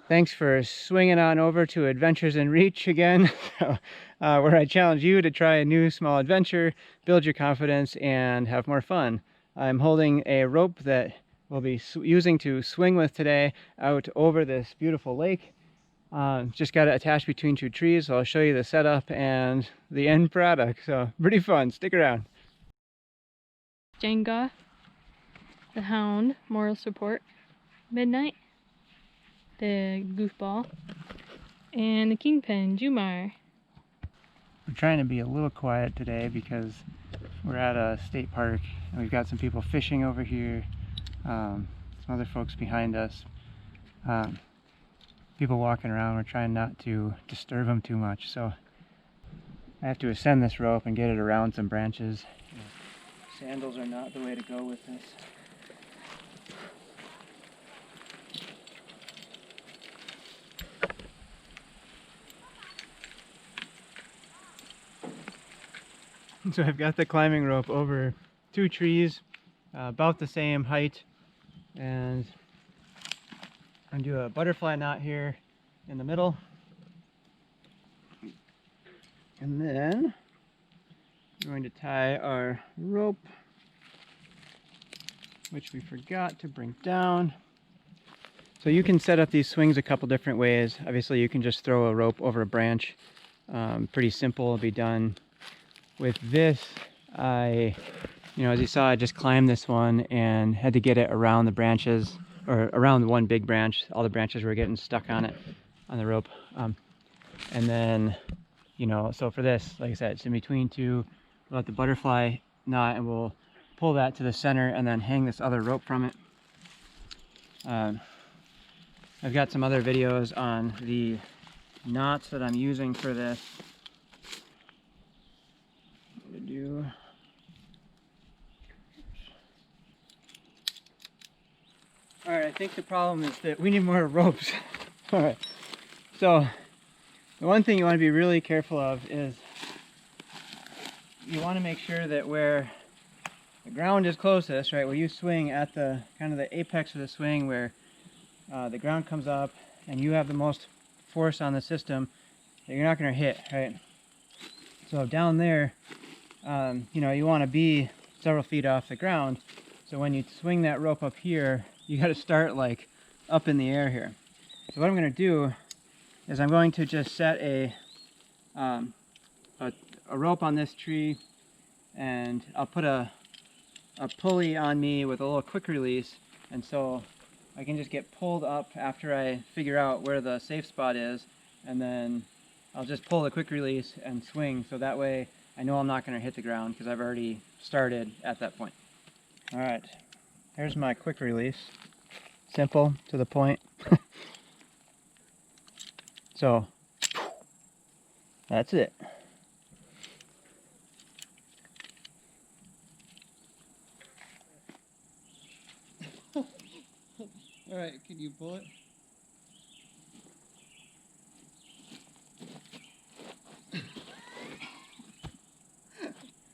thanks for swinging on over to Adventures in Reach again, where I challenge you to try a new small adventure, build your confidence, and have more fun. I'm holding a rope that we'll be using to swing with today out over this beautiful lake. Just got it attached between two trees, so I'll show you the setup and the end product. So pretty fun. Stick around. Jenga, the Hound, moral support, Midnight, the Goofball, and the Kingpin, Jumar. I'm trying to be a little quiet today because we're at a state park and we've got some people fishing over here, some other folks behind us, people walking around. We're trying not to disturb them too much, so I have to ascend this rope and get it around some branches. Sandals are not the way to go with this. So I've got the climbing rope over two trees, about the same height, and I'm gonna do a butterfly knot here in the middle, and then we're going to tie our rope, which we forgot to bring down. So you can set up these swings a couple different ways. Obviously you can just throw a rope over a branch. Pretty simple, it'll be done. With this, as you saw, I just climbed this one and had to get it around the branches, or around one big branch. All the branches were getting stuck on it, on the rope. And then, so for this, like I said, it's in between two. We'll let the butterfly knot and we'll pull that to the center and then hang this other rope from it. I've got some other videos on the knots that I'm using for this. Alright, I think the problem is that we need more ropes. Alright, so the one thing you want to be really careful of is you want to make sure that where the ground is closest, right, where you swing at the kind of the apex of the swing, where the ground comes up and you have the most force on the system, that you're not going to hit, right? So down there, you want to be several feet off the ground. So when you swing that rope up here, you got to start like up in the air here. So what I'm going to do is I'm going to just set a rope on this tree, and I'll put a pulley on me with a little quick release, and so I can just get pulled up after I figure out where the safe spot is, and then I'll just pull the quick release and swing, so that way I know I'm not going to hit the ground because I've already started at that point. Alright, here's my quick release. Simple, to the point. So, that's it. Alright, can you pull it?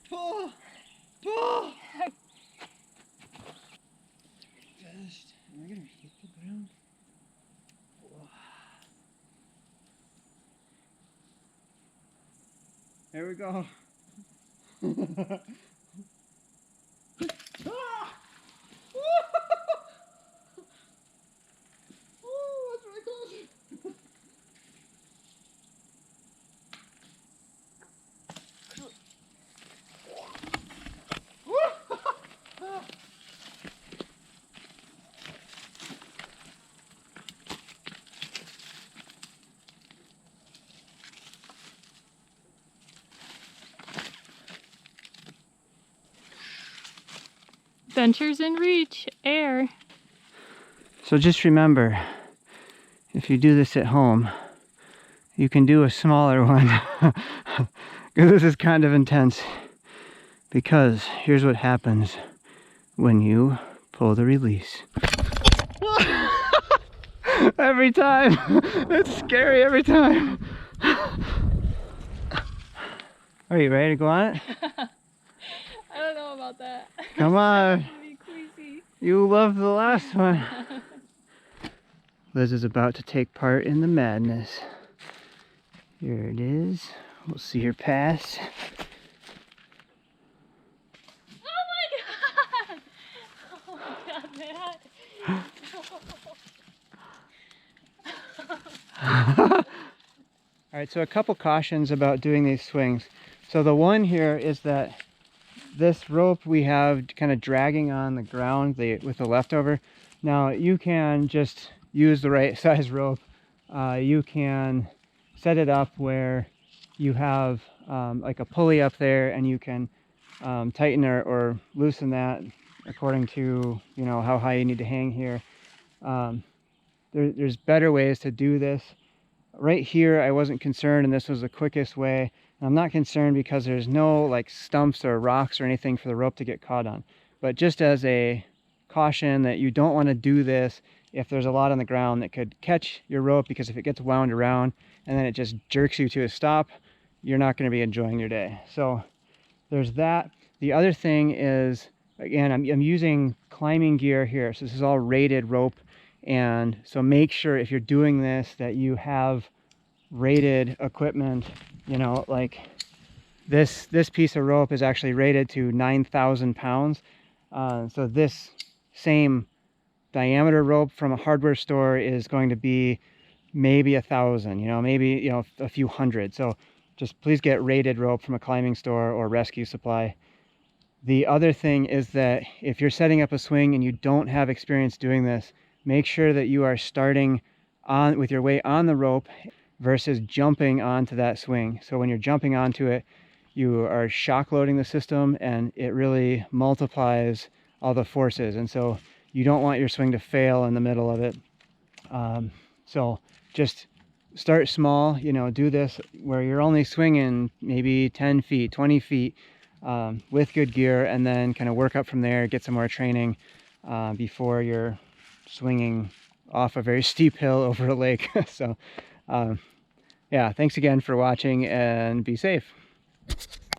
Pull! Pull! Fast. Am I gonna hit the ground? Whoa. There we go. Adventures in Reach, air. So just remember, if you do this at home, you can do a smaller one. Because this is kind of intense. Because here's what happens when you pull the release. Every time. It's scary every time. Are you ready to go on it? I don't know about that. Come on. You loved the last one. Liz is about to take part in the madness. Here it is. We'll see her pass. Oh my god, Matt. All right, so a couple cautions about doing these swings. So the one here is that this rope we have kind of dragging on the ground with the leftover. Now you can just use the right size rope. You can set it up where you have like a pulley up there, and you can tighten or loosen that according to, you know, how high you need to hang here. There's better ways to do this. Right here I wasn't concerned, and this was the quickest way. And I'm not concerned because there's no like stumps or rocks or anything for the rope to get caught on. But just as a caution that you don't want to do this if there's a lot on the ground that could catch your rope, because if it gets wound around and then it just jerks you to a stop, you're not going to be enjoying your day. So there's that. The other thing is, again, I'm using climbing gear here. So this is all rated rope. And so make sure if you're doing this that you have rated equipment. You know, like this piece of rope is actually rated to 9,000 pounds. So this same diameter rope from a hardware store is going to be maybe 1,000, you know, maybe, you know, a few hundred. So just please get rated rope from a climbing store or rescue supply. The other thing is that if you're setting up a swing and you don't have experience doing this, make sure that you are starting on with your weight on the rope versus jumping onto that swing. So when you're jumping onto it, you are shock loading the system, and it really multiplies all the forces. And so you don't want your swing to fail in the middle of it. So just start small, you know, do this where you're only swinging maybe 10 feet, 20 feet with good gear, and then kind of work up from there, get some more training before you're swinging off a very steep hill over a lake. So yeah, thanks again for watching, and be safe.